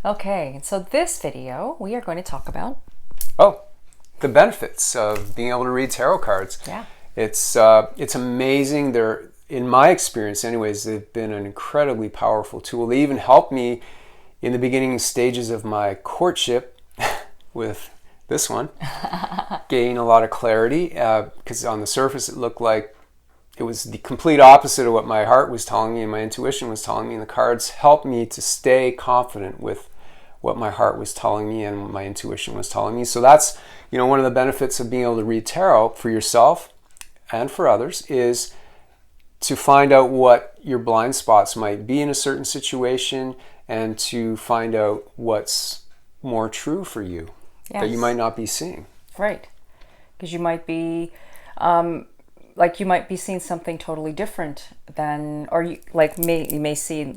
Okay, so this video we are going to talk about. Oh, the benefits of being able to read tarot cards. Yeah. It's amazing. They're, in my experience anyways, they've been an incredibly powerful tool. They even helped me in the beginning stages of my courtship with this one gain a lot of clarity, because on the surface it looked like it was the complete opposite of what my heart was telling me and my intuition was telling me, and the cards helped me to stay confident with what my heart was telling me and my intuition was telling me. So that's, one of the benefits of being able to read tarot for yourself and for others is to find out what your blind spots might be in a certain situation and to find out what's more true for you that you might not be seeing. Right. Because you might be, you might be seeing something totally different than, or you may see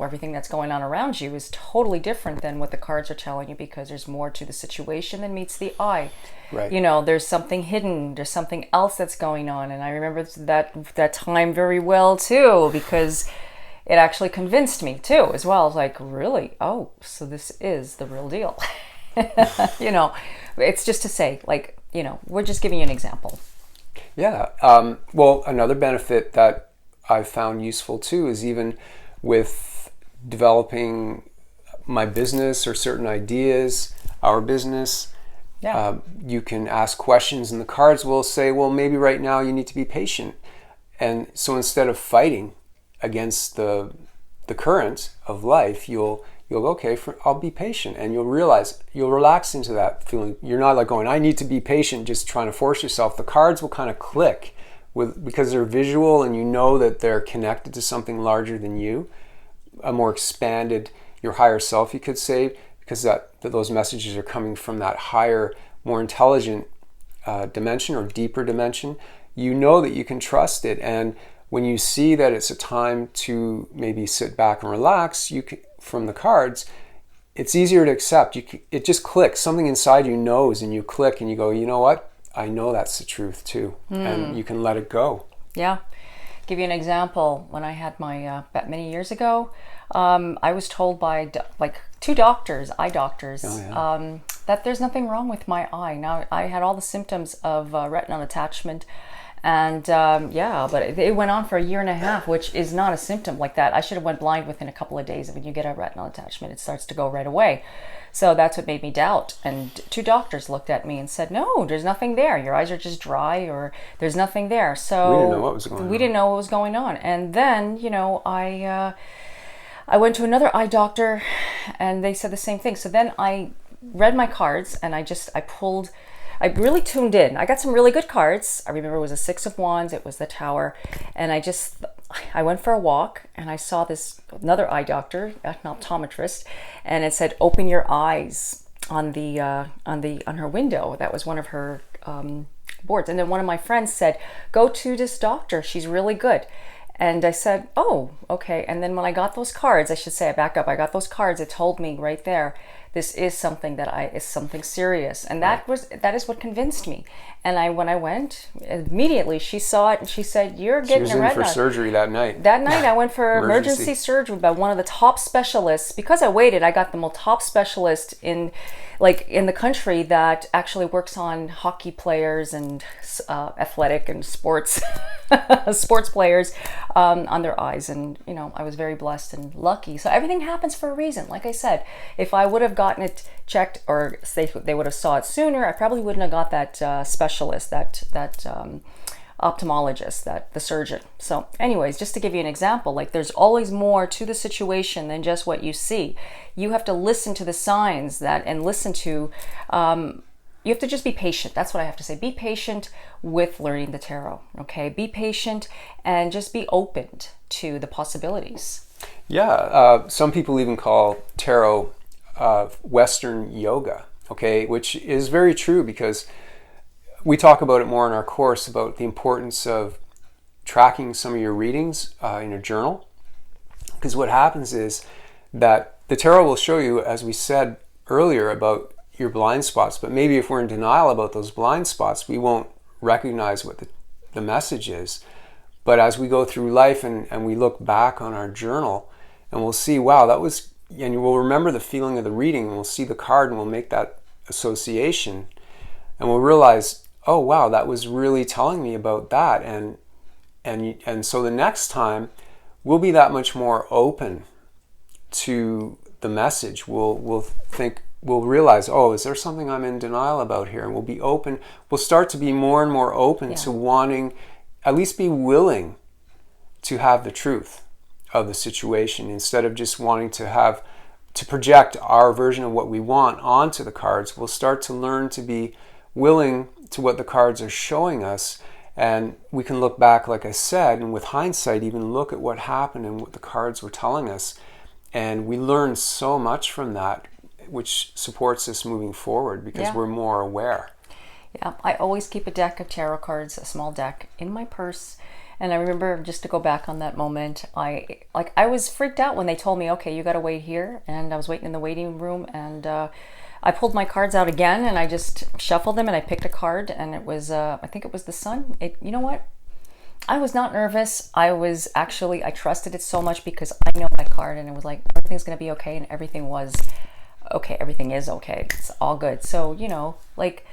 everything that's going on around you is totally different than what the cards are telling you, because there's more to the situation than meets the eye. Right. There's something hidden. There's something else that's going on, and I remember that time very well too, because it actually convinced me too as well. I was like, really? Oh, so this is the real deal. It's just to say, we're just giving you an example. Yeah. Well, another benefit that I've found useful too is even with developing my business or certain ideas, our business. Yeah. You can ask questions and the cards will say, well, maybe right now you need to be patient. And so instead of fighting against the current of life, you'll go, okay, I'll be patient. And you'll realize, you'll relax into that feeling. You're not like going, I need to be patient, just trying to force yourself. The cards will kind of click because they're visual and you know that they're connected to something larger than you, a more expanded, your higher self, you could say, because that those messages are coming from that higher, more intelligent dimension or deeper dimension. You know that you can trust it, and when you see that it's a time to maybe sit back and relax, from the cards, it's easier to accept. It just clicks. Something inside you knows, and you click, and you go, you know what? I know that's the truth too, and you can let it go. Yeah. Give you an example. When I had my many years ago, I was told by two doctors, eye doctors, that there's nothing wrong with my eye. Now I had all the symptoms of retinal detachment, and but it went on for a year and a half, which is not a symptom like that. I should have went blind within a couple of days. When you get a retinal detachment, it starts to go right away. So that's what made me doubt. And two doctors looked at me and said, no, there's nothing there. Your eyes are just dry, or there's nothing there. So we didn't know what was going on. We didn't know what was going on. And then, I went to another eye doctor and they said the same thing. So then I read my cards and I really tuned in. I got some really good cards. I remember it was a Six of Wands, it was the Tower. And I went for a walk and I saw another eye doctor, an optometrist, and it said, open your eyes on her window. That was one of her boards. And then one of my friends said, go to this doctor. She's really good. And I said, oh, okay. And then when I got those cards, I back up. I got those cards. It told me right there, this is something is something serious. And that is what convinced me. And when I went, immediately she saw it and she said, you're getting a retina. She was in for surgery that night. That night I went for emergency surgery by one of the top specialists. Because I waited, I got the top specialist in the country that actually works on hockey players and athletic and sports players on their eyes. And I was very blessed and lucky. So everything happens for a reason. Like I said, if I would have gotten it checked, or they would have saw it sooner, I probably wouldn't have got that specialist, that ophthalmologist, the surgeon. So anyways, just to give you an example, there's always more to the situation than just what you see. You have to listen to the signs and listen to, you have to just be patient. That's what I have to say. Be patient with learning the tarot, okay? Be patient and just be open to the possibilities. Yeah, some people even call tarot Western yoga, okay? Which is very true, because we talk about it more in our course about the importance of tracking some of your readings in your journal. Because what happens is that the tarot will show you, as we said earlier, about your blind spots, but maybe if we're in denial about those blind spots, we won't recognize what the message is. But as we go through life and we look back on our journal, and we'll see, wow, that was and you will remember the feeling of the reading, and we'll see the card and we'll make that association, and we'll realize, oh wow, that was really telling me about that. And so the next time we'll be that much more open to the message. We'll realize, oh, is there something I'm in denial about here? And we'll be open. We'll start to be more and more open to wanting, at least be willing to have the truth of the situation, instead of just wanting to project our version of what we want onto the cards. We'll start to learn to be willing to what the cards are showing us. And we can look back, like I said, and with hindsight, even look at what happened and what the cards were telling us. And we learn so much from that, which supports us moving forward because we're more aware. Yeah, I always keep a deck of tarot cards, a small deck, in my purse. And I remember, just to go back on that moment, I was freaked out when they told me, okay, you got to wait here. And I was waiting in the waiting room, and I pulled my cards out again, and I just shuffled them, and I picked a card, and it was, I think it was the Sun. You know what? I was not nervous. I trusted it so much because I know my card, and it was like, everything's going to be okay, and everything was okay. Everything is okay. It's all good. So, like,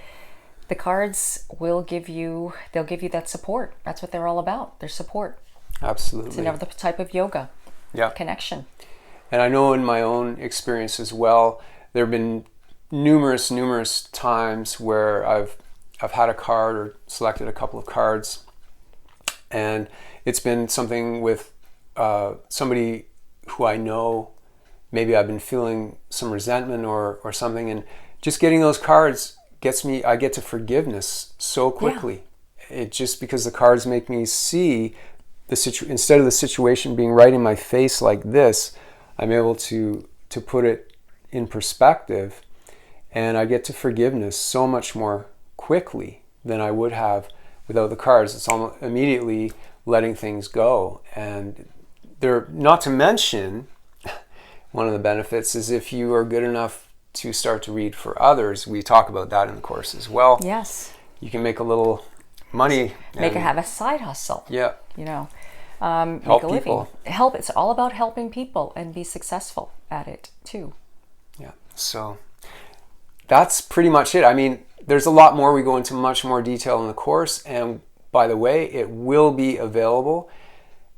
the cards they'll give you that support. That's what they're all about. They're support. Absolutely. It's another type of yoga. Yeah. Connection. And I know in my own experience as well, there have been numerous times where I've had a card or selected a couple of cards, and it's been something with somebody who I know. Maybe I've been feeling some resentment or something, and just getting those cards I get to forgiveness so quickly. Yeah. It just, because the cards make me see instead of the situation being right in my face like this, I'm able to put it in perspective, and I get to forgiveness so much more quickly than I would have without the cards. It's almost immediately letting things go. And not to mention, one of the benefits is if you are good enough to start to read for others. We talk about that in the course as well. Yes. You can make a little money. Have a side hustle. Yeah. Help people. It's all about helping people and be successful at it too. Yeah. So that's pretty much it. I mean, there's a lot more. We go into much more detail in the course. And by the way, it will be available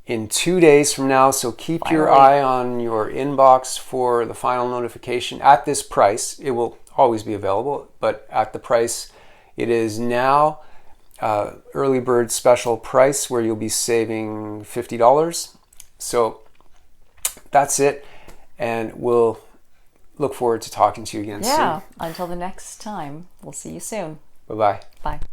in 2 days from now, so keep your eye on your inbox for the final notification. At this price, it will always be available, but at the price it is now, early bird special price, where you'll be saving $50. So that's it, and we'll look forward to talking to you again soon. Yeah, until the next time. We'll see you soon. Bye-bye. Bye.